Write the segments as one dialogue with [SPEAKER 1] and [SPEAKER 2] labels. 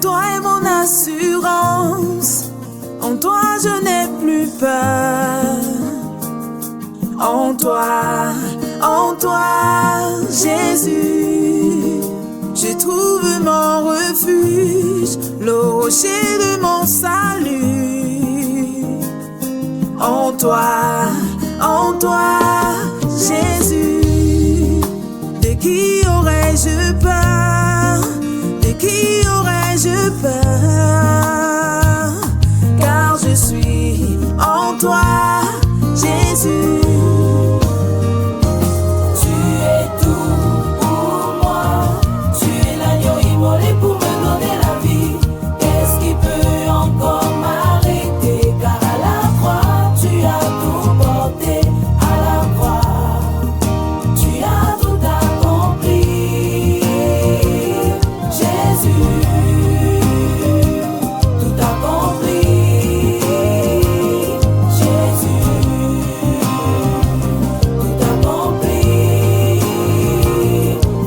[SPEAKER 1] toi est mon assurance. En toi je n'ai plus peur. En toi, Jésus, je trouve mon refuge, le rocher de mon salut. En toi, Jésus, de qui aurais-je peur? De qui aurais-je peur? Car je suis en toi, Jésus.
[SPEAKER 2] Tu es tout pour moi. Tu es l'agneau immolé pour me donner la vie. Qu'est-ce qui peut encore m'arrêter? Car à la croix, tu as tout porté. À la croix, tu as tout accompli. Jésus, tout accompli. Jésus, tout accompli.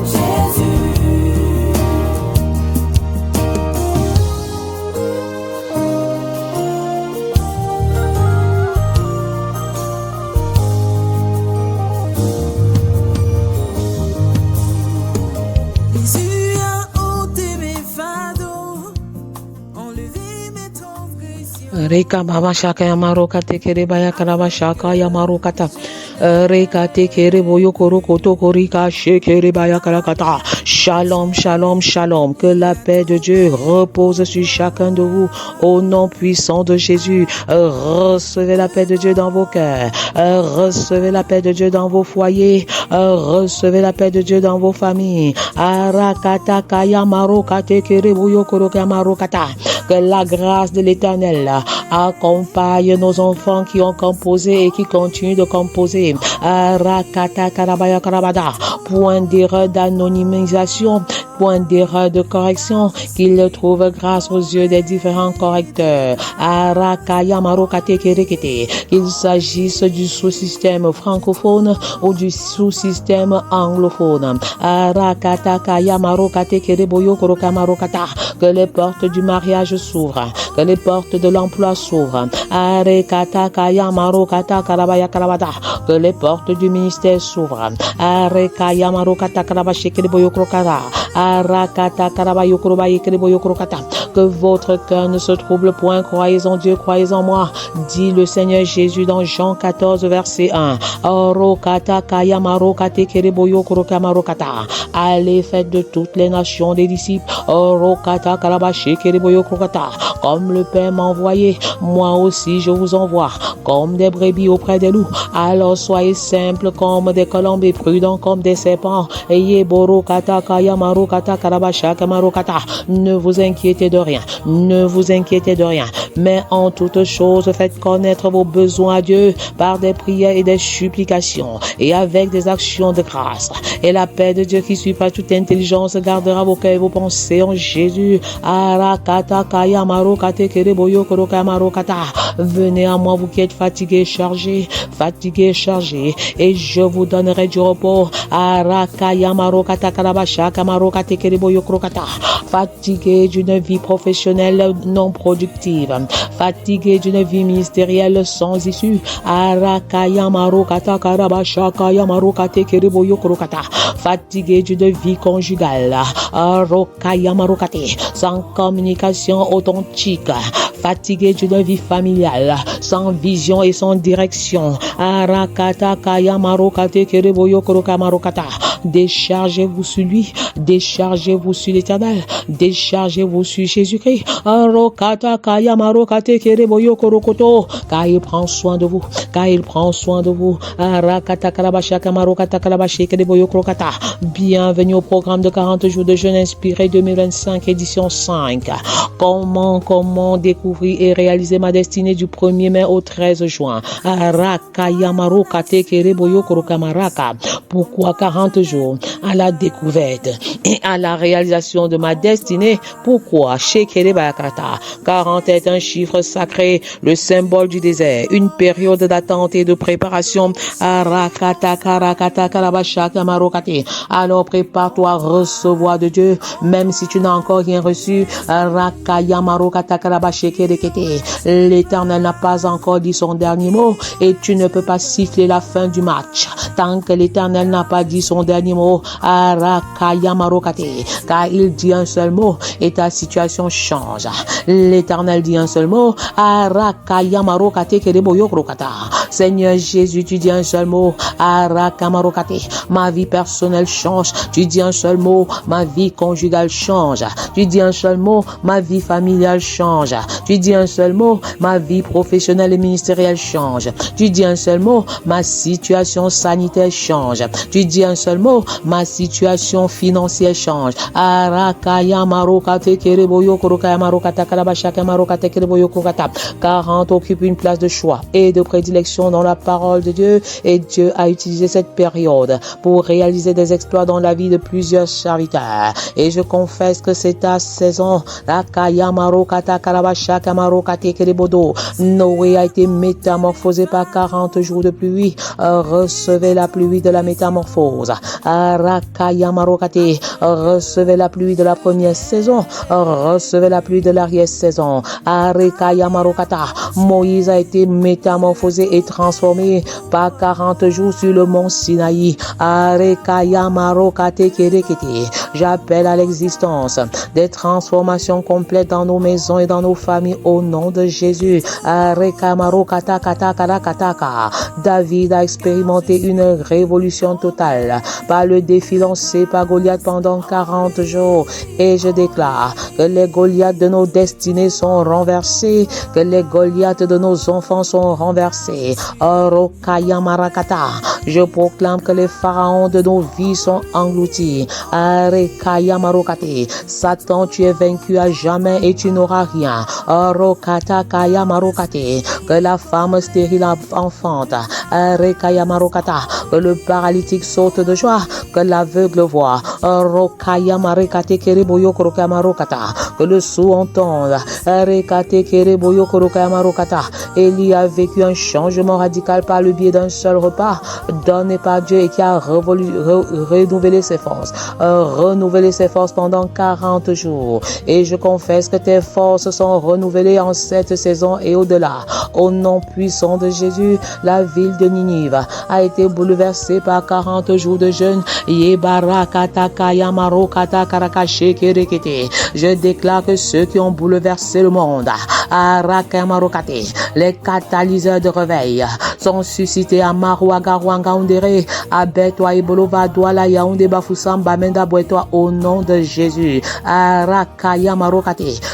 [SPEAKER 2] Jésus.
[SPEAKER 1] Jésus a ôté mes fardeaux, enlevé mes transgressions.
[SPEAKER 3] Reka baba shaka yamaro kate kere baya karaba shaka yamaro kata. Reka te kere boyo koro koto korika shekere baya karakata. Shalom, shalom, shalom. Que la paix de Dieu repose sur chacun de vous au nom puissant de Jésus. Recevez la paix de Dieu dans vos cœurs. Recevez la paix de Dieu dans vos foyers. Recevez la paix de Dieu dans vos familles. Arakata kaya maro kate kere boyo koro kamaro kata. Que la grâce de l'Éternel accompagne nos enfants qui ont composé et qui continuent de composer. Arakata karabaya karabada. Point d'erreur d'anonymisation, point d'erreur de correction, qu'ils trouvent grâce aux yeux des différents correcteurs. Arakaya marokate kerekete. Qu'il s'agisse du sous-système francophone ou du sous-système anglophone. Arakata kaya marokate kereboyo koroka marokata. Que les portes du mariage s'ouvrent, que les portes de l'emploi s'ouvrent. Arekata kaya marokata karabaya karabada. Que les portes du ministère s'ouvrent. Arekaya marokata karabashe kereboyo krokara. Arakata karabayo krobaye kereboyo krokata. Que votre cœur ne se trouble point. Croyez en Dieu, croyez en moi, dit le Seigneur Jésus dans Jean 14 verset 1. Orokata kaya marokate kereboyo kroka marokata. Allez, faites de toutes les nations des disciples. Orokata karabashe kereboyo krokata. Comme le Père m'a envoyé, moi aussi je vous envoie. Comme des brebis auprès des loups. Alors soyez simples comme des colombes et prudents comme des serpents. Ayez borokata kaya marokata karabashaka marokata. Ne vous inquiétez de rien. Ne vous inquiétez de rien. Mais en toutes choses, faites connaître vos besoins à Dieu par des prières et des supplications et avec des actions de grâce. Et la paix de Dieu qui surpasse toute intelligence gardera vos cœurs et vos pensées en Jésus. Arakata kaya marokate kereboyo koroka marokata. Venez à moi, vous qui êtes fatigués, chargés, et je vous donnerai du repos. Arakaya marokata karabashaka marokate kereboyo krokata. Fatigué d'une vie professionnelle non productive, fatigué d'une vie ministérielle sans issue. Arakaya marokata karabashaka marokate kereboyo krokata. Fatigué d'une vie conjugale. Arokaya marokate sans communication authentique. Fatigué d'une vie familiale sans vision et sans direction. Arakata kaya marokate kereboyo kroka marokata. Déchargez-vous sur lui, déchargez-vous sur l'Éternel, déchargez-vous sur Jésus-Christ. Arokata kaya marokate kereboyo korokoto. Car il prend soin de vous, car il prend soin de vous. Arakata karabashaka marokata karabashe kereboyo krokata. Bienvenue au programme de 40 jours de jeûne inspiré 2025 édition 5. Comment découvrir et réaliser ma destinée du 1er mai au 13 juin. Arakaya marokate kereboyo koroka maraka. Pourquoi 40 jours jour à la découverte et à la réalisation de ma destinée. Pourquoi? 40 est un chiffre sacré, le symbole du désert, une période d'attente et de préparation. Alors prépare-toi à recevoir de Dieu, même si tu n'as encore rien reçu. L'Éternel n'a pas encore dit son dernier mot et tu ne peux pas siffler la fin du match tant que l'Éternel n'a pas dit son dernier mot. Car il dit un seul mot et ta situation change. L'Éternel dit un seul mot. Seigneur Jésus, tu dis un seul mot. Ma vie personnelle change. Tu dis un seul mot. Ma vie conjugale change. Tu dis un seul mot. Ma vie familiale change. Tu dis un seul mot. Ma vie professionnelle et ministérielle change. Tu dis un seul mot. Ma situation sanitaire change. Tu dis un seul mot. Ma situation financière change. 40 occupe une place de choix et de prédilection dans la parole de Dieu, et Dieu a utilisé cette période pour réaliser des exploits dans la vie de plusieurs serviteurs. Et je confesse que c'est ta saison. Noé a été métamorphosé par 40 jours de pluie. Recevez la pluie de la métamorphose. Recevez la pluie de la première saison. Recevez la pluie de l'arrière-saison. Moïse a été métamorphosé et transformé par 40 jours sur le mont Sinaï. J'appelle à l'existence des transformations complètes dans nos maisons et dans nos familles au nom de Jésus. David a expérimenté une révolution totale par le défi lancé par Goliath pendant 40 jours. Et je déclare que les Goliaths de nos destinées sont renversés, que les Goliaths de nos enfants sont renversés. Je proclame que les pharaons de nos vies sont engloutis. Satan, tu es vaincu à jamais et tu n'auras rien. Que la femme stérile enfante. Que le paralytique saute de joie, que l'aveugle voit. Que le sourd entende. Élie a vécu un changement radical par le biais d'un seul repas donné par Dieu et qui a renouvelé ses forces. Renouvelé ses forces pendant 40 jours. Et je confesse que tes forces sont renouvelées en cette saison et au-delà. Au nom puissant de Jésus, la ville de Ninive a été bouleversée par 40 jours de jeûne. Je déclare que ceux qui ont bouleversé le monde, les catalyseurs de réveil, sont suscités à Marouagarouangaoundéré, à Betwa et Bolova, Douala, Yaoundé, Bafoussam, Bamenda, Boetoa, au nom de Jésus.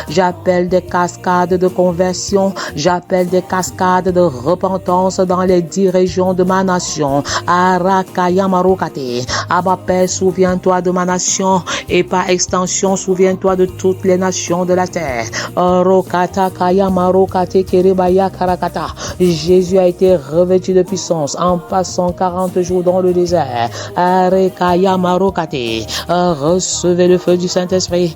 [SPEAKER 3] J'appelle des cascades de conversion, j'appelle des cascades de repentance dans les 10 régions de ma nation. Abba Père, souviens-toi de ma nation et par extension, souviens-toi de toutes les nations de la terre. Jésus a été revêtu de puissance en passant 40 jours dans le désert. Recevez le feu du Saint-Esprit.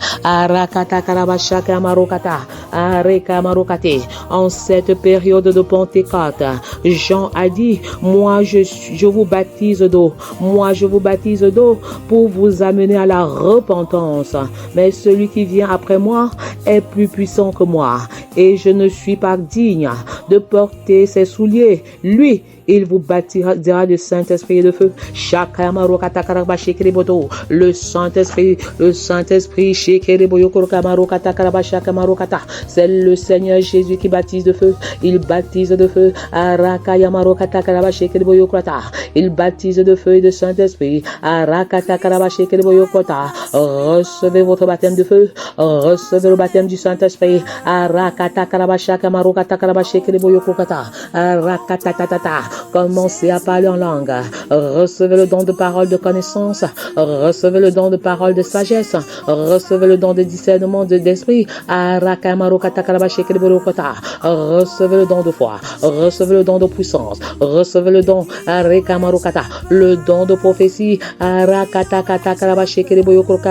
[SPEAKER 3] En cette période de Pentecôte, Jean a dit, moi je vous baptise d'eau. Moi je vous baptise d'eau pour vous amener à la repentance. Mais celui qui vient après moi est plus puissant que moi. Et je ne suis pas digne de porter ses souliers. Lui, il vous baptisera de Saint-Esprit et de feu. Le Saint-Esprit, c'est le Seigneur Jésus qui baptise de feu. Il baptise de feu. Il baptise de feu et de Saint-Esprit. recevez votre baptême de feu, recevez le baptême du Saint-Esprit. Arakata karabasha kamarokata karabashi kereboyokokata. Arakatatata. Commencez à parler en langue. Recevez le don de parole de connaissance. Recevez le don de parole de sagesse. Recevez le don de discernement d'esprit. Arakamarokata karabashi kereboyokota. Recevez le don de foi. Recevez le don de puissance. Recevez le don Arekamarokata. Le don de prophétie. Arakata kata karabashi kereboyokokata.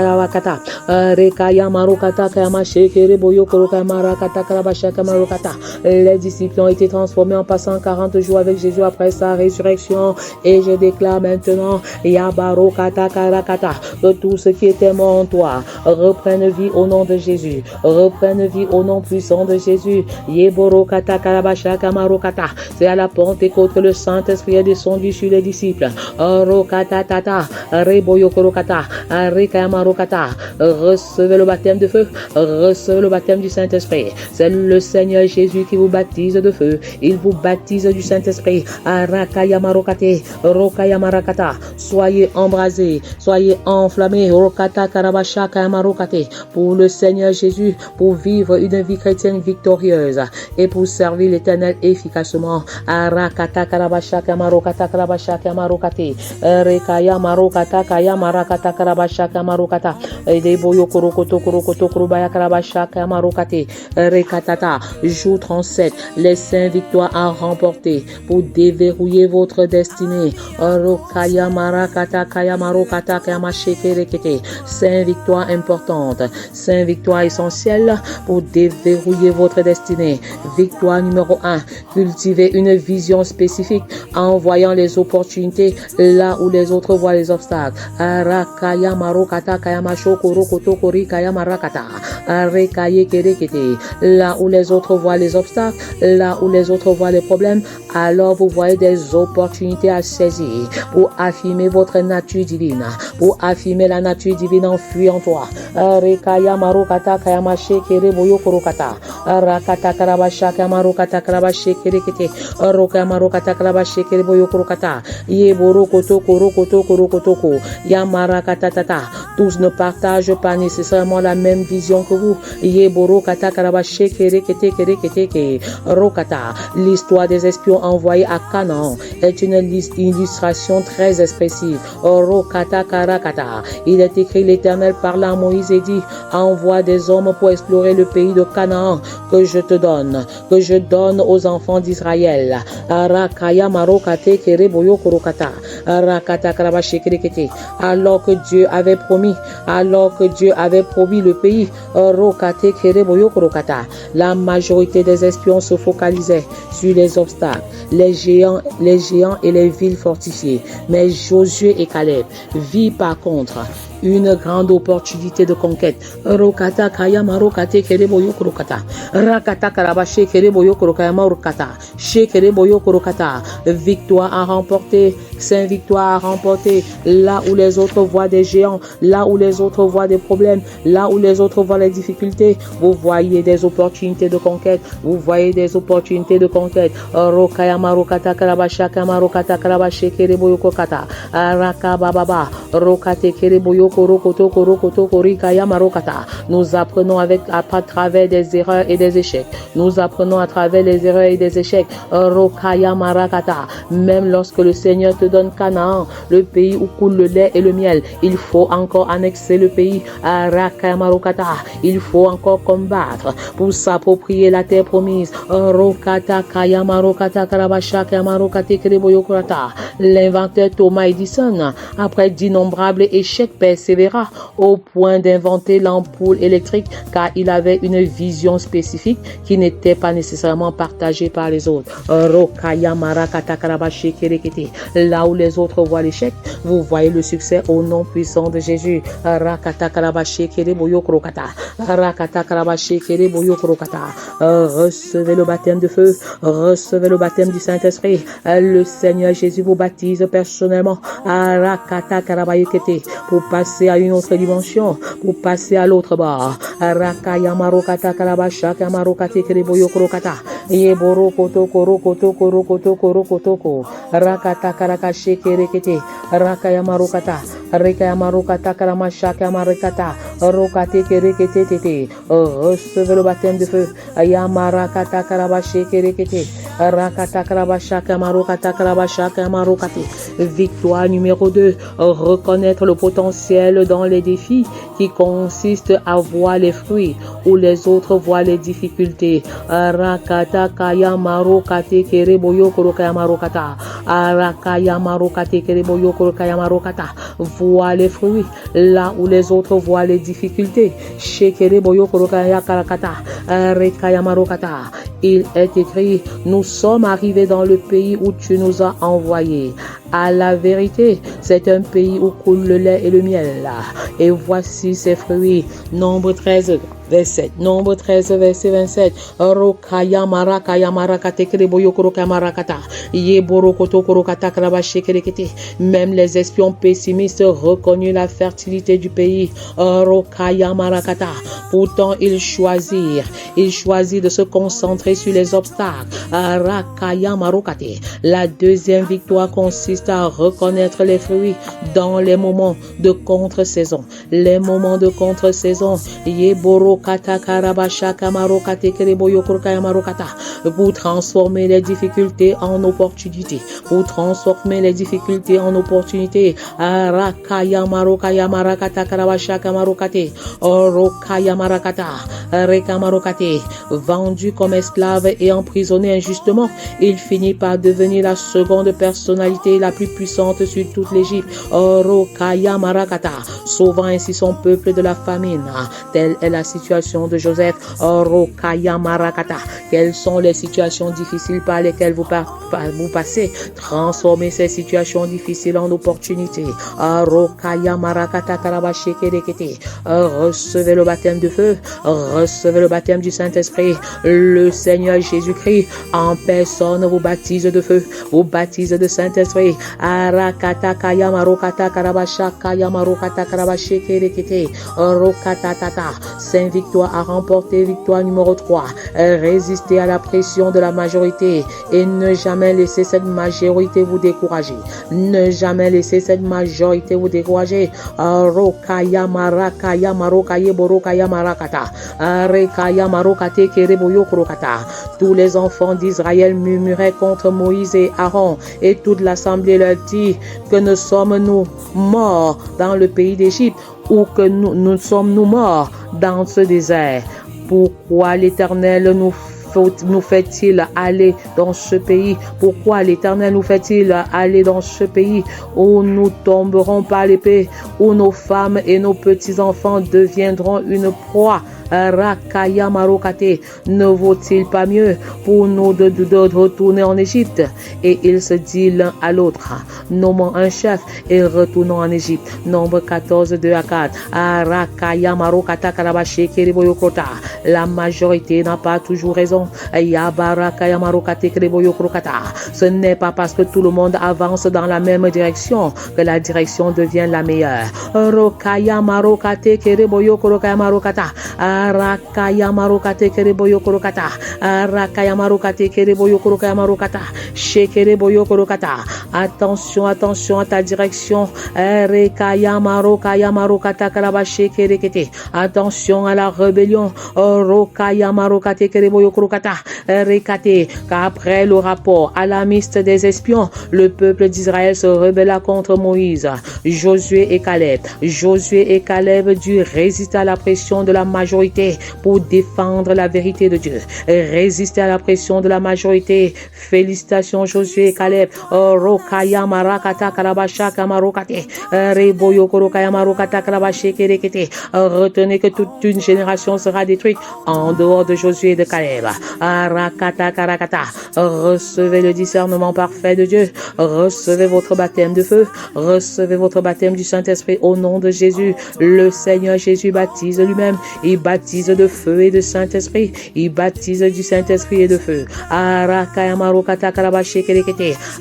[SPEAKER 3] Rekaya marokata kamashi kereboyokokamakata karabasha kamarokata. Les disciples ont été transformés en passant 40 jours avec Jésus après sa résurrection. Et je déclare maintenant, Yabarokata karakata, que tout ce qui était mort en toi reprenne vie au nom de Jésus. Reprenne vie au nom puissant de Jésus. Yeborokata karabasha kamarokata. C'est à la Pentecôte que le Saint-Esprit est descendu sur les disciples. Rokata tata, reboyokorokata, rekamarokata. Recevez le baptême de feu. Recevez le baptême du Saint-Esprit. C'est le Seigneur Jésus qui vous baptise de feu. Il vous baptise du Saint-Esprit. Arakaya-marokate, rokaya-marakata. Soyez embrasés, soyez enflammés. Rokata karabasha kayamarokate. Pour le Seigneur Jésus, pour vivre une vie chrétienne victorieuse et pour servir l'Éternel efficacement. Arakata karabasha kayamarokata karabasha kayamarokate. Rekaya marokata kayamarakata karabasha kayamarokata. Deboyo korokoto korokoto korobaya karabasha kayamarokate. Rekatata. Jour 37. Les saints victoires à remporter pour déverrouiller votre destinée. Rokaya marakata kayamarokata kayamashekerekete. Saint victoire importante. Saint victoire essentielle pour déverrouiller votre destinée. Victoire numéro 1. Cultiver une vision spécifique en voyant les opportunités là où les autres voient les obstacles. Arakaya marokata kayamashokorokoto kori kayamarakata. Arekaye kerekete. Là où les autres voient les obstacles, là où les autres voient les problèmes, alors vous voyez des opportunités à saisir pour affirmer votre nature divine, pour affirmer la nature divine enfuie en toi. Rekaya marokata kayamashe kereboyo korokata. Rakata karabasha kayamarokata karabashe kerekete. Rokaya marokata karabashe kereboyo korokata. Yeborokoto korokoto korokotoko. Yamarakata tata. Tous ne partagent pas nécessairement la même vision que vous. Yeborokata karabashe kerekete kerekete rokata. L'histoire des espions envoyés à Canaan est une illustration très expressive. Rokata karakata. Il est écrit, l'Éternel parla à Moïse et dit, envoie des hommes pour explorer le pays de Canaan que je te donne, que je donne aux enfants d'Israël. Arakaya marokate kereboyo korokata. Arakata karabashe kerekete. Alors que Dieu avait promis le pays, rokate kereboyo korokata. La majorité des espions se focalisaient sur les obstacles, les géants et les villes fortifiées. Mais Josué et Caleb vivent par contre une grande opportunité de conquête. Rokata kaya marokate kereboyo korokata. Rakata karabashe kereboyo korokayama rokata. Shekereboyo korokata. Victoire à remporter. Saint victoire à remporter. Là où les autres voient des géants, là où les autres voient des problèmes, là où les autres voient les difficultés, vous voyez des opportunités de conquête. Vous voyez des opportunités de conquête. Rokaya marokata karabasha kamarokata karabashe kereboyo korokata. Rakababa rokate kereboyo nous apprenons à travers des erreurs et des échecs. Nous apprenons à travers les erreurs et des échecs. Même lorsque le Seigneur te donne Canaan, le pays où coule le lait et le miel, il faut encore annexer le pays. Il faut encore combattre pour s'approprier la terre promise. L'inventeur Thomas Edison, après d'innombrables échecs, persévéra au point d'inventer l'ampoule électrique car il avait une vision spécifique qui n'était pas nécessairement partagée par les autres. Là où les autres voient l'échec, vous voyez le succès au nom puissant de Jésus. Recevez le baptême de feu, recevez le baptême du Saint-Esprit. Le Seigneur Jésus vous baptise personnellement pour passer à une autre dimension, pour passer à l'autre bord. Yeboro koto koro koto koro koto koro koto ko. Rakata karaka shekerekete. Rakaya marukata. Rekaya marukata karamashaka marikata. Rokate kerekete tete. Recevez le baptême de feu. Ayamarakata karabashekerekete. Rakata karabashaka marukata karabashaka marukate. Victoire numéro 2. Reconnaître le potentiel dans les défis qui consiste à voir les fruits où les autres voient les difficultés. Rakata kaya marukate kereboyo korokaya marukata. Arakaya marukate kereboyo korokaya marukata. Voir les fruits là où les autres voient les difficultés. Shekereboyo korokaya karakata. Rekaya marukata. Il est écrit, nous sommes arrivés dans le pays où tu nous as envoyés. À la vérité, c'est un pays où coule le lait et le miel. Et voici ses fruits. Nombre 13, verset. Nombre 13, verset 27. Rokaya marakaya marakate kereboyo korokaya marakata. Yeboro koto korokata karabashe kerekete. Même les espions pessimistes reconnurent la fertilité du pays. Rokaya marakata. Pourtant, ils choisirent de se concentrer sur les obstacles. Rakaya marokate. La deuxième victoire consiste à reconnaître les fruits dans les moments de contre-saison. Les moments de contre-saison. Yeboro kata karabashaka marokate kereboyo korokaya marokata. Pour transformer les difficultés en opportunités. Pour transformer les difficultés en opportunités. Rakaya marokaya marakata karabashaka marokate. Orokaya marakata. Reka marokate. Vendu comme esclave et emprisonné injustement, il finit par devenir la seconde personnalité la plus puissante sur toute l'Égypte. Orokaya marakata. Sauvant ainsi son peuple de la famine. Telle est la situation de Joseph. Orokaya marakata. Quelles sont les situations difficiles par lesquelles vous passez? Transformez ces situations difficiles en opportunités. Orokaya marakata karabashe kerekete. Recevez le baptême de feu. Recevez le baptême du Saint-Esprit. Le Seigneur Jésus-Christ en personne vous baptise de feu, vous baptise de Saint-Esprit. Arakata kaya marokata karabasha kaya marokata karabashe kerekete. Rokata tata. Saint Victoire a remporté victoire numéro 3. Résister à la pression de la majorité et ne jamais laisser cette majorité vous décourager. Ne jamais laisser cette majorité vous décourager. Rokaya marakaya marokaye borokaya marakata. Rekaya marokate kereboyo korokata. Tous les enfants d'Israël murmuraient contre Moïse et Aaron, et toute l'assemblée leur dit que ne sommes-nous morts dans le pays d'Égypte, ou que nous sommes-nous morts dans ce désert? Pourquoi l'Éternel nous fait-il aller dans ce pays? Pourquoi l'Éternel nous fait-il aller dans ce pays où nous tomberons par l'épée, où nos femmes et nos petits-enfants deviendront une proie? Rakaya marokate. Ne vaut-il pas mieux pour nous de retourner en Égypte? Et ils se disent l'un à l'autre, nommons un chef et retournons en Égypte. Nombre 14, 2 à 4. Rakaya marokata karabashe kereboyokota. La majorité n'a pas toujours raison. Yabarakaya marokate kereboyokrokata. Ce n'est pas parce que tout le monde avance dans la même direction que la direction devient la meilleure. Rokaya marokate kereboyokrokaya marokata. Rakaya marokate kereboyo korokata. Rakaya marokate kereboyo korokaya marokata. Shekereboyo korokata. Attention, attention à ta direction. Rekaya marokata karabashe kerekete. Attention à la rébellion. Rokaya marokate kereboyo korokata. Rekate. Qu'après le rapport alarmiste des espions, le peuple d'Israël se rebella contre Moïse, Josué et Caleb. Josué et Caleb durent résister à la pression de la majorité pour défendre la vérité de Dieu. Résister à la pression de la majorité. Félicitations Josué et Caleb. Rokaya marakata karabasha kamarokate. Reboyo korokaya marokata karabashe kerekete. Retenez que toute une génération sera détruite en dehors de Josué et de Caleb. Arakata karakata. Recevez le discernement parfait de Dieu. Recevez votre baptême de feu. Recevez votre baptême du Saint-Esprit au nom de Jésus. Le Seigneur Jésus baptise lui-même. Il baptise de feu et de Saint-Esprit. Il baptise du Saint-Esprit et de feu.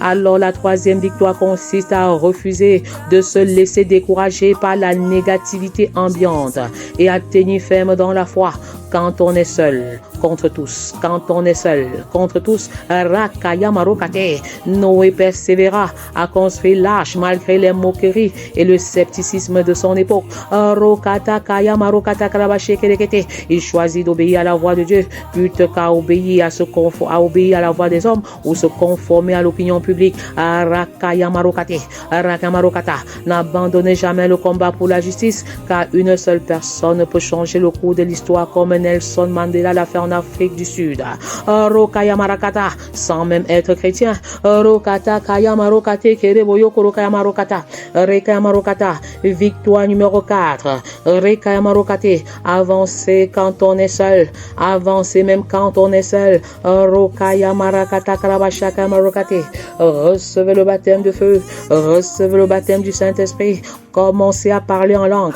[SPEAKER 3] Alors la troisième victoire consiste à refuser de se laisser décourager par la négativité ambiante et à tenir ferme dans la foi quand on est seul. contre tous. Quand on est seul contre tous, Rakaya Marokate, Noé persévéra à construire l'arche malgré les moqueries et le scepticisme de son époque. Rokata Kaya Marokata Karabache Kerekete, il choisit d'obéir à la voix de Dieu plutôt qu'à obéir à la voix des hommes ou se conformer à l'opinion publique. Rakaya Marokate, Rakaya Marokata, n'abandonnez jamais le combat pour la justice, car une seule personne peut changer le cours de l'histoire comme Nelson Mandela l'a fait en Afrique du Sud. Rokaya Marakata, sans même être chrétien. Rokata Kaya Marokate Kereboyo Korokaya Marokata, Rekaya Marokata, victoire numéro 4. Rekaya Marokate, avancer quand on est seul, avancer même quand on est seul. Rokaya Marakata Karabashaka Marokate, recevez le baptême de feu, recevez le baptême du Saint-Esprit. Commencez à parler en langue,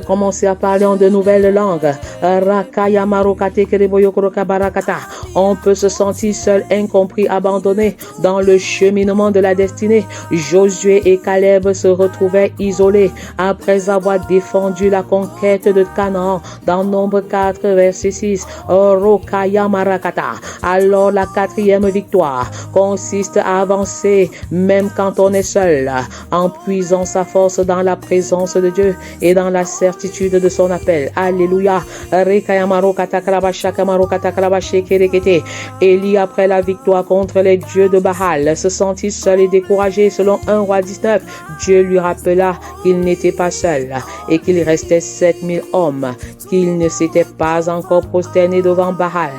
[SPEAKER 3] commencez à parler en de nouvelles langues. Rakaya Marokate Kereboyo Koroka Barakata. On peut se sentir seul, incompris, abandonné dans le cheminement de la destinée. Josué et Caleb se retrouvaient isolés après avoir défendu la conquête de Canaan dans Nombre 4, verset 6. Rokaya Marakata. Alors la 4e victoire consiste à avancer même quand on est seul, en puisant sa force dans la présence de Dieu et dans la certitude de son appel. Alléluia. Rekaya Marokata Karabashaka Marokata Karabashe Kerekete. Élie, après la victoire contre les dieux de Baal, se sentit seul et découragé. Selon 1 Roi 19, Dieu lui rappela qu'il n'était pas seul et qu'il restait 7000 hommes, qu'il ne s'était pas encore prosterné devant Baal.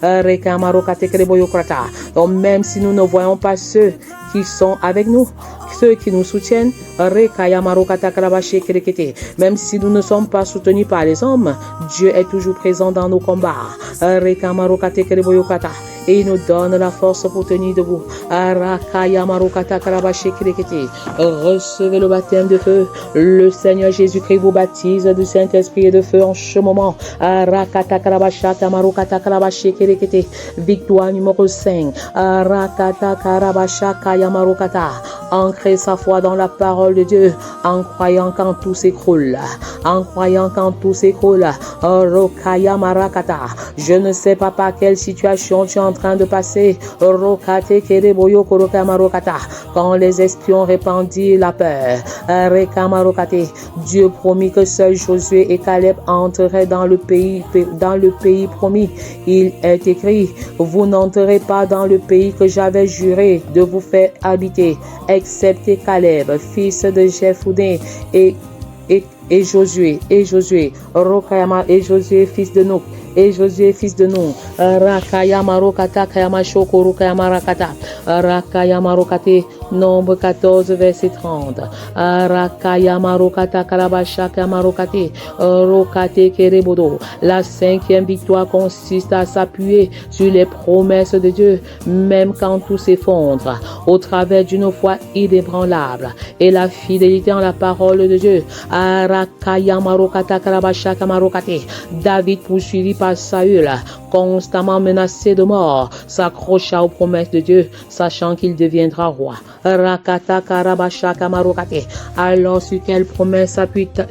[SPEAKER 3] Rekaya Marokate Kereboyokrata. Donc même si nous ne voyons pas ceux qui sont avec nous, ceux qui nous soutiennent, même si nous ne sommes pas soutenus par les hommes, Dieu est toujours présent dans nos combats. Et il nous donne la force pour tenir debout. Recevez le baptême de feu. Le Seigneur Jésus-Christ vous baptise du Saint-Esprit et de feu en ce moment. Victoire numéro 5. Ancrer sa foi dans la parole de Dieu, en croyant quand tout s'écroule, en croyant quand tout s'écroule. Rokaya Marakata, je ne sais pas par quelle situation tu es en train de passer. Rokate Kereboyo Koroka Marokata, quand les espions répandirent la peur. Reka Marokate, Dieu promit que seuls Josué et Caleb entreraient dans le pays promis. Il est écrit, vous n'entrerez pas dans le pays que j'avais juré de vous faire habiter, excepté Caleb, fils de Jephunneh, et Josué, Rokayama, et Josué, fils de Nouk, et Josué, fils de Noun. Rakaya Marokata, Kayama Shoko, Rokayama Rakata, Rakaya Marokate, Nombre 14, verset 30. Rakaya Marokata, Karabasha, Kamarokate, Rokate Kerebodo. La 5e victoire consiste à s'appuyer sur les promesses de Dieu, même quand tout s'effondre, au travers d'une foi inébranlable et la fidélité en la parole de Dieu. Rakaya Marokata, Karabasha, Kamarokate. David, poursuivi par Saül, constamment menacé de mort, s'accrocha aux promesses de Dieu, sachant qu'il deviendra roi. Rakata Karabasha Kamarokate. Alors sur quelle promesse appuies-tu?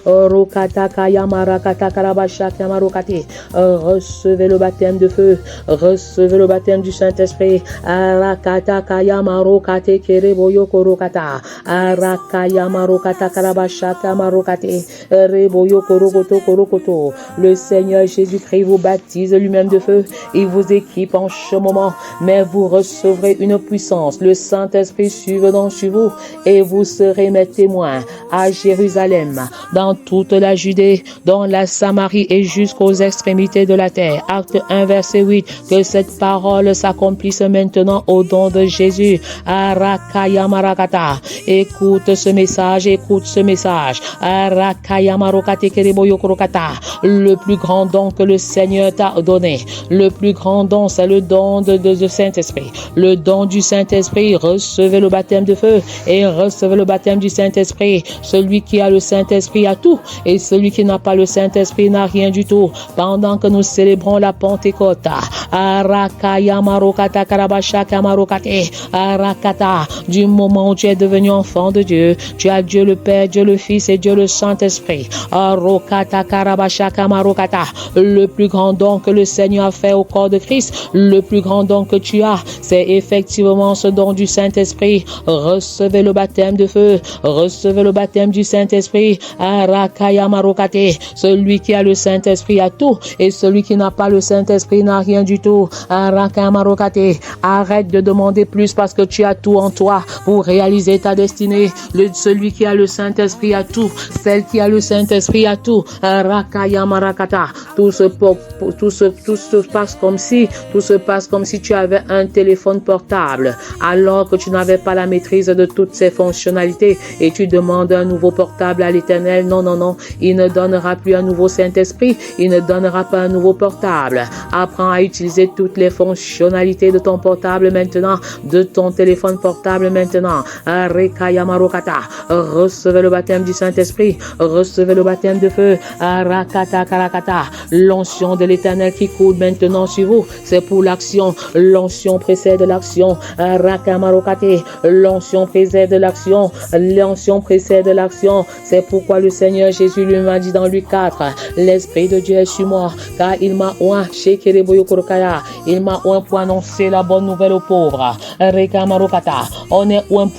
[SPEAKER 3] Rokata Kayamarakata Karabasha Kamarokate. Recevez le baptême de feu, recevez le baptême du Saint-Esprit. Rakata Kayamarokate Kereboyo Korokata. Rakayamarokata Karabasha Kamarokate. Reboyo Korokoto Korokoto. Le Seigneur Jésus-Christ vous baptise lui-même de feu. Il vous équipe en ce moment, mais vous recevrez une puissance. Le Saint-Esprit suivra donc sur vous et vous serez mes témoins à Jérusalem, dans toute la Judée, dans la Samarie et jusqu'aux extrémités de la terre. Acte 1, verset 8. Que cette parole s'accomplisse maintenant au nom de Jésus. Arakaya Marakata. Écoute ce message, écoute ce message. Arakaya Marokate Kereboyo Korokata. Le plus grand don que le Seigneur t'a donné, le plus grand don, c'est le don de Saint-Esprit. Le don du Saint-Esprit, recevez le baptême de feu et recevez le baptême du Saint-Esprit. Celui qui a le Saint-Esprit a tout et celui qui n'a pas le Saint-Esprit n'a rien du tout. Pendant que nous célébrons la Pentecôte, Arakaya Marokata Karabashaka Marokate, Arakata, du moment où tu es devenu enfant de Dieu, tu as Dieu le Père, Dieu le Fils et Dieu le Saint-Esprit. Arokata Karabashaka Marokata, le plus grand don que le Seigneur a fait au corps de Christ, le plus grand don que tu as, c'est effectivement ce don du Saint-Esprit. Recevez le baptême de feu, recevez le baptême du Saint-Esprit. Arakaya Marokate, celui qui a le Saint-Esprit a tout et celui qui n'a pas le Saint-Esprit n'a rien du tout. Arakaya Marokate, arrête de demander plus parce que tu as tout en toi pour réaliser ta destinée. Celui qui a le Saint-Esprit a tout, celle qui a le Saint-Esprit a tout. Arakaya Marakata, tout se passe comme si tu avais un téléphone portable alors que tu n'avais pas la maîtrise de toutes ses fonctionnalités et tu demandes un nouveau portable à l'Éternel. Non, non, non, il ne donnera plus un nouveau Saint-Esprit, il ne donnera pas un nouveau portable. Apprends à utiliser toutes les fonctionnalités de ton portable maintenant, de ton téléphone portable maintenant. Arekaya Marokata, recevez le baptême du Saint-Esprit, recevez le baptême de feu. Arakata Karakata, l'onction de l'Éternel qui coule maintenant sur vous, c'est pour l'action. L'onction précède l'action. Arakamarokate, l'onction précède l'action. L'onction précède l'action. C'est pourquoi le Seigneur Jésus lui m'a dit dans Luc 4, l'Esprit de Dieu est sur moi, car il m'a oint, il m'a oint pour annoncer la bonne nouvelle aux pauvres. Rekamarokata, on est oint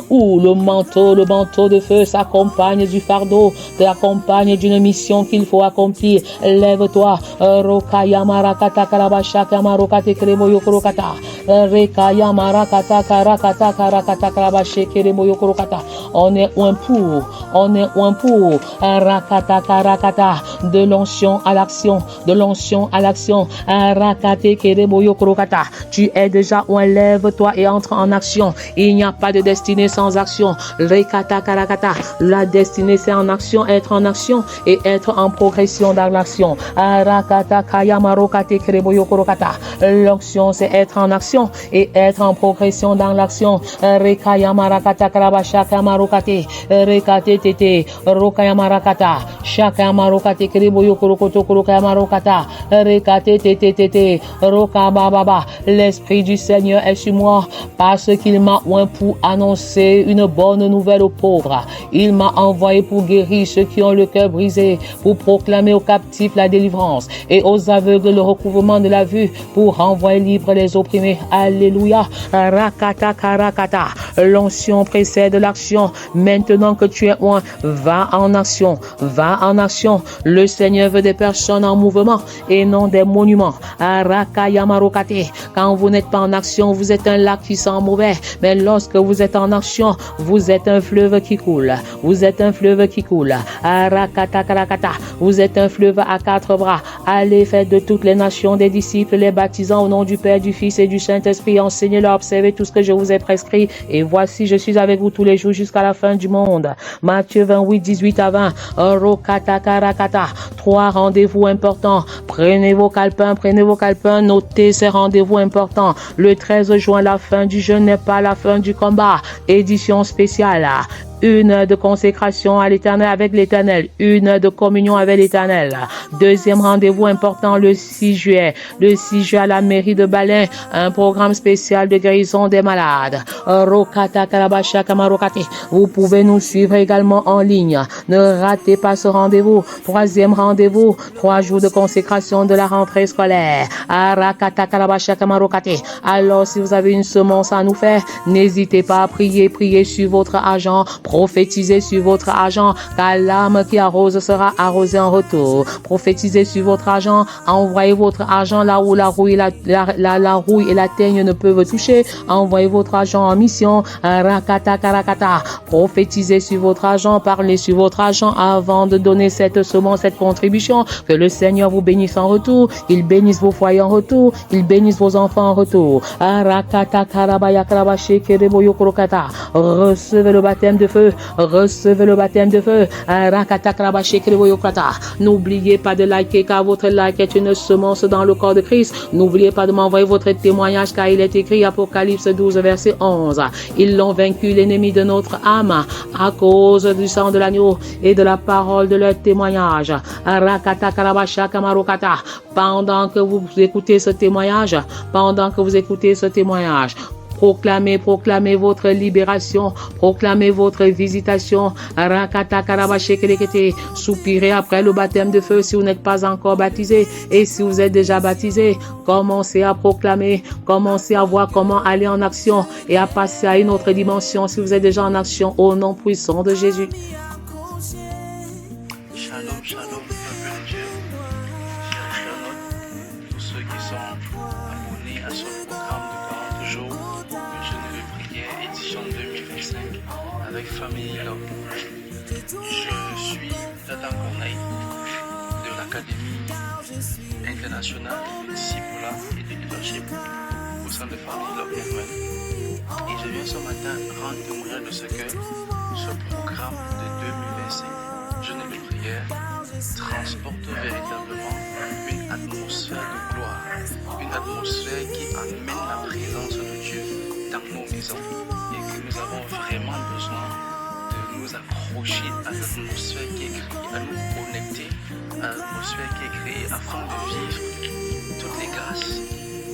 [SPEAKER 3] où le manteau de feu s'accompagne du fardeau, s'accompagne d'une mission qu'il faut accomplir. Lève-toi. Rokaya Marakata Karabashaka Marokate Kereboyo Korokata. Rekaya Marakata Karakata Karakata Karabashe Kereboyo Korokata. On est un pour. Rakata Karakata. De l'onction à l'action. Rakate Kereboyo Korokata. Tu es déjà un, lève-toi et entre en action. Il n'y a pas de destinée sans action. Rekata Karakata. La destinée c'est en action, être en action et être en progression dans l'action. Arakata Kaya Marokate Kereboyo Korokata. L'action c'est être en action et être en progression dans l'action. Rekaya Marakata Karabashaka Marokate. Rekate Tete. Rokaya Marakata. Shaka Marokate Kereboyo Korokoto Korokaya Marokata. Rekate Tete. Rokababa. L'Esprit du Seigneur est sur moi parce qu'il m'a oint pour annoncer une bonne nouvelle aux pauvres. Il m'a envoyé pour guérir ceux qui ont le cœur brisé, pour proclamer aux captifs la délivrance et aux aveugles le recouvrement de la vue, pour renvoyer libres les opprimés. Alléluia. Rakata Karakata. L'onction précède l'action. Maintenant que tu es oint, va en action. Le Seigneur veut des personnes en mouvement et non des monuments. Arakaya Marokate. Quand vous n'êtes pas en action, vous êtes un lac qui sent mauvais. Mais lorsque vous êtes en action, vous êtes un fleuve qui coule. Arakata Karakata. Vous êtes un fleuve à quatre bras. Allez, faites de toutes les nations des disciples, les baptisant au nom du Père, du Fils et du Saint-Esprit. Enseignez-leur à observer tout ce que je vous ai prescrit. Et voici, je suis avec vous tous les jours jusqu'à la fin du monde. Matthieu 28, 18 à 20. Rokata Karakata. 3 rendez-vous importants. Prenez vos calepins, notez ces rendez-vous importants. Le 13 juin, la fin du jeûne n'est pas la fin du combat. Édition spéciale. 1 heure de consécration à l'Éternel avec l'Éternel, 1 heure de communion avec l'Éternel. Deuxième rendez-vous important le 6 juillet. Le 6 juillet à la mairie de Balin, un programme spécial de guérison des malades. Rokata Karabasha Kamarokate. Vous pouvez nous suivre également en ligne. Ne ratez pas ce rendez-vous. Troisième rendez-vous, 3 jours de consécration de la rentrée scolaire. Arakata Karabasha Kamarokate. Alors, si vous avez une semence à nous faire, n'hésitez pas à prier sur votre argent. Prophétisez sur votre argent, car l'âme qui arrose sera arrosée en retour. Prophétisez sur votre argent, envoyez votre argent là où la rouille et la teigne ne peuvent toucher. Envoyez votre argent en mission. Rakata Karakata. Prophétisez sur votre argent, parlez sur votre argent avant de donner cette semence, cette contribution. Que le Seigneur vous bénisse en retour, il bénisse vos foyers en retour, il bénisse vos enfants en retour. Rakata Karabaya Karabashe Kereboyo Korokata. Recevez le baptême de feu. feu. Recevez le baptême de feu. N'oubliez pas de liker car votre like est une semence dans le corps de Christ. N'oubliez pas de m'envoyer votre témoignage car il est écrit Apocalypse 12 verset 11. Ils l'ont vaincu l'ennemi de notre âme à cause du sang de l'agneau et de la parole de leur témoignage. Pendant que vous écoutez ce témoignage, proclamez votre libération, proclamez votre visitation. Soupirez après le baptême de feu si vous n'êtes pas encore baptisé. Et si vous êtes déjà baptisé, commencez à proclamer, commencez à voir comment aller en action et à passer à une autre dimension si vous êtes déjà en action au nom puissant de Jésus.
[SPEAKER 4] Shalom, shalom, peuple de Dieu, chers internautes, tous ceux qui sont abonnés à ce programme de 40 jours, une journée de prière, édition 2025, avec Family Love. Je suis Nathan Corneille de l'Académie internationale de disciples et de leadership au sein de Family Love Movement. Et je viens ce matin rendre témoignage de ce que ce programme de 2025, journée de prière, transporte véritablement une atmosphère de gloire, une atmosphère qui amène la présence de Dieu dans nos maisons et que nous avons vraiment besoin de nous accrocher à l'atmosphère qui est créée, à nous connecter à l'atmosphère qui est créée afin de vivre toutes les grâces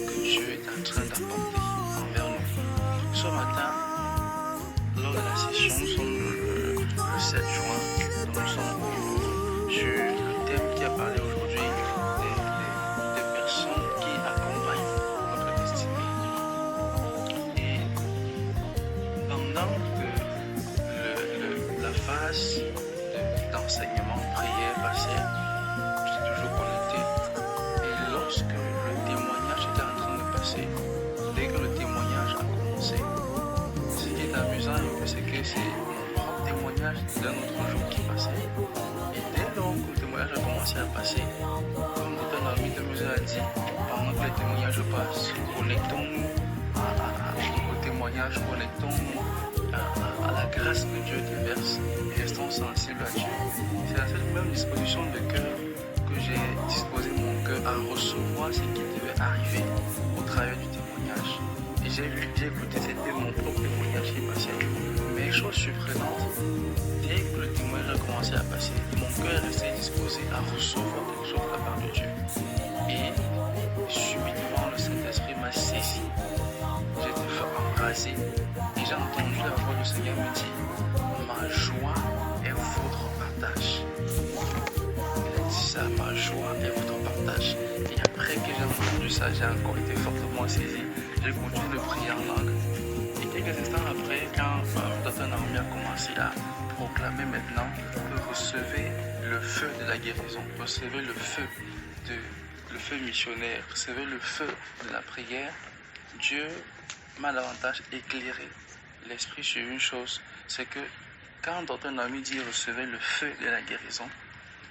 [SPEAKER 4] que Dieu est en train d'apporter envers nous. Ce matin, lors de la session, nous sommes le 7 juin, donc nous sommes sur le thème qui a parlé aujourd'hui des personnes qui accompagnent notre destinée. Et pendant que la phase d'enseignement, prière passait, j'étais toujours connecté. Et lorsque le témoignage était en train de passer, dès que le témoignage a commencé, ce qui est amusant, c'est que c'est mon propre témoignage d'un autre jour qui passait. Et dès lors que le témoignage a commencé à passer, comme notre ami de nous a dit, pendant que le témoignage passe, connectons-nous au témoignage, connectons-nous à la grâce que Dieu déverse et restons sensibles à Dieu. C'est à cette même disposition de cœur que j'ai disposé mon cœur à recevoir ce qui devait arriver au travers du témoignage. Et j'ai écouté, c'était mon propre témoignage qui passait. Mais chose surprenante, dès que le témoignage a commencé à passer, mon cœur est resté disposé à recevoir quelque chose de la part de Dieu. Et subitement, le Saint-Esprit m'a saisi. J'étais embrasé et j'ai entendu la voix du Seigneur me dire « Ma joie est votre partage ». Il a dit ça, « Ma joie est votre partage ». Et après que j'ai entendu ça, j'ai encore été fortement saisi. J'ai continué de prier en langue. Et quelques instants après, quand Dr. Naomi a commencé à proclamer maintenant que recevez le feu de la guérison, recevez le feu missionnaire, recevez le feu de la prière, Dieu m'a davantage éclairé l'esprit sur une chose, c'est que quand Dr. Naomi dit recevez le feu de la guérison,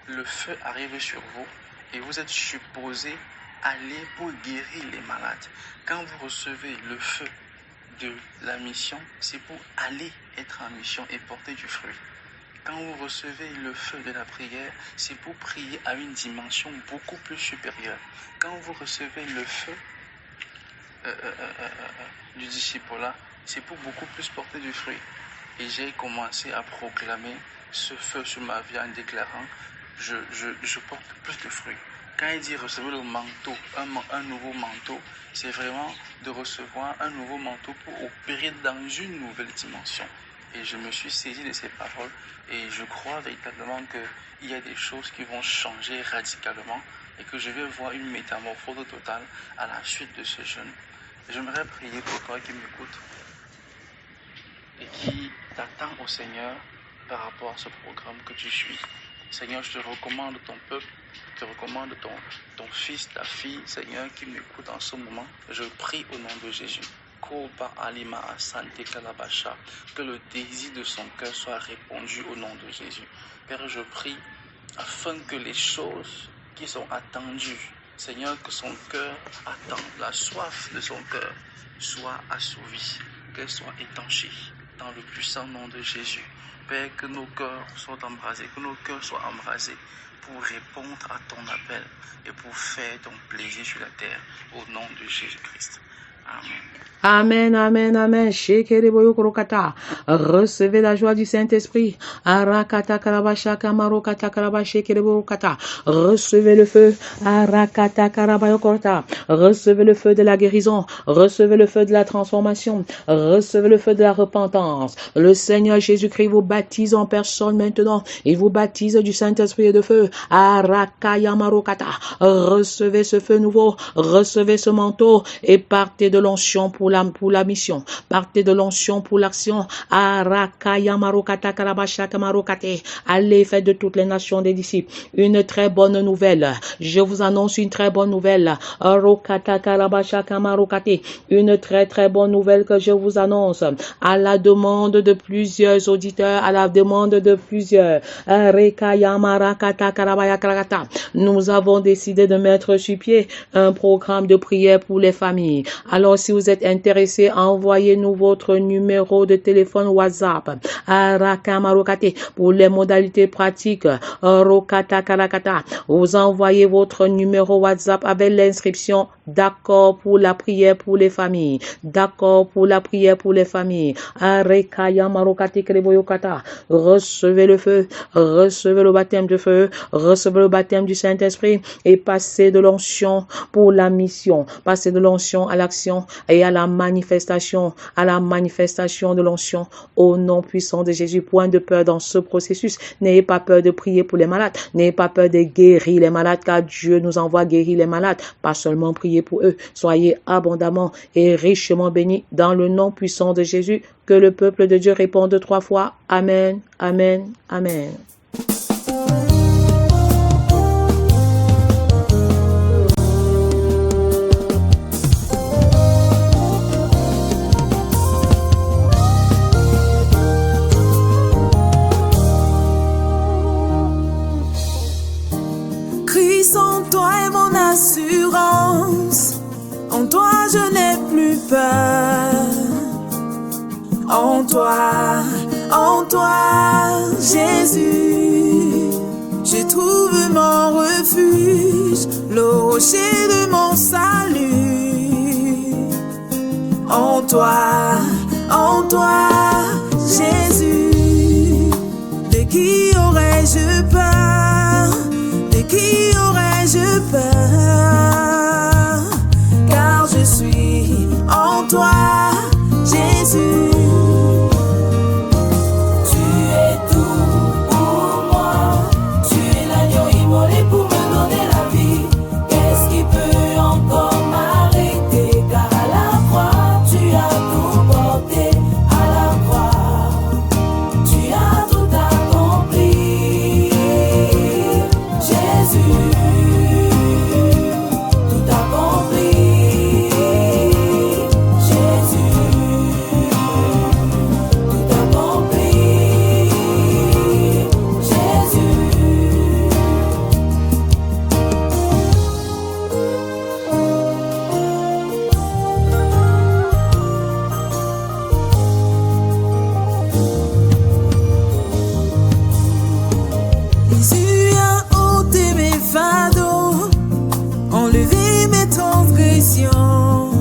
[SPEAKER 4] le feu arrive sur vous et vous êtes supposé aller pour guérir les malades. Quand vous recevez le feu de la mission, c'est pour aller être en mission et porter du fruit. Quand vous recevez le feu de la prière, c'est pour prier à une dimension beaucoup plus supérieure. Quand vous recevez le feu du disciple-là, c'est pour beaucoup plus porter du fruit. Et j'ai commencé à proclamer ce feu sur ma vie en déclarant je porte plus de fruits. Quand il dit recevoir le manteau, un nouveau manteau, c'est vraiment de recevoir un nouveau manteau pour opérer dans une nouvelle dimension. Et je me suis saisi de ces paroles et je crois véritablement qu'il y a des choses qui vont changer radicalement et que je vais voir une métamorphose totale à la suite de ce jeûne. J'aimerais prier pour toi qui m'écoute et qui t'attend au Seigneur par rapport à ce programme que tu suis. Seigneur, je te recommande ton peuple, je te recommande ton fils, ta fille, Seigneur, qui m'écoute en ce moment. Je prie au nom de Jésus. Que le désir de son cœur soit répondu au nom de Jésus. Père, je prie afin que les choses qui sont attendues, Seigneur, que son cœur attend, la soif de son cœur soit assouvie, qu'elle soit étanchée. dans le puissant nom de Jésus. Père, que nos cœurs soient embrasés, que nos cœurs soient embrasés pour répondre à ton appel et pour faire ton plaisir sur la terre, au nom de Jésus-Christ. Amen.
[SPEAKER 3] Amen, amen, amen. Shekereboyokorokata. Recevez la joie du Saint-Esprit. Arakata karabasha kamarokata karabashe kereborokata. Recevez le feu. Arakata karabayokorota. Recevez le feu de la guérison. Recevez le feu de la transformation. Recevez le feu de la repentance. Le Seigneur Jésus-Christ vous baptise en personne maintenant. Il vous baptise du Saint-Esprit et de feu. Arakaya marokata. Recevez ce feu nouveau. Recevez ce manteau et partez de l'onction pour la mission. Partez de l'onction pour l'action. Arakaya marokata karabashaka marokate. Allez, faites de toutes les nations des disciples une très bonne nouvelle. Je vous annonce une très bonne nouvelle. Arokata karabashaka marokate. Une très bonne nouvelle que je vous annonce. À la demande de plusieurs auditeurs, à la demande de plusieurs. Arekaya marakata karabaya karakata. Nous avons décidé de mettre sur pied un programme de prière pour les familles. Alors, si vous êtes intéressé, envoyez-nous votre numéro de téléphone WhatsApp à Rakamarokate pour les modalités pratiques. Rokata Karakata. Vous envoyez votre numéro WhatsApp avec l'inscription d'accord pour la prière pour les familles. D'accord pour la prière pour les familles. Arekaya Marokate Kreboyokata. Recevez le feu, recevez le baptême de feu, recevez le baptême du Saint-Esprit et passez de l'onction pour la mission. Passez de l'onction à l'action et à la manifestation de l'onction au nom puissant de Jésus. Point de peur dans ce processus. N'ayez pas peur de prier pour les malades. N'ayez pas peur de guérir les malades, car Dieu nous envoie guérir les malades. Pas seulement prier pour eux. Soyez abondamment et richement bénis dans le nom puissant de Jésus. Que le peuple de Dieu réponde 3 fois. Amen, amen, amen.
[SPEAKER 1] Christ en toi est mon assurance. En toi je n'ai plus peur. En toi, Jésus, je trouve mon refuge, le rocher de mon salut. En toi, Jésus, de qui aurais-je peur? De qui aurais-je peur? Car je suis en toi, Jésus. Jésus a ôté mes fardeaux, enlevé mes transgressions.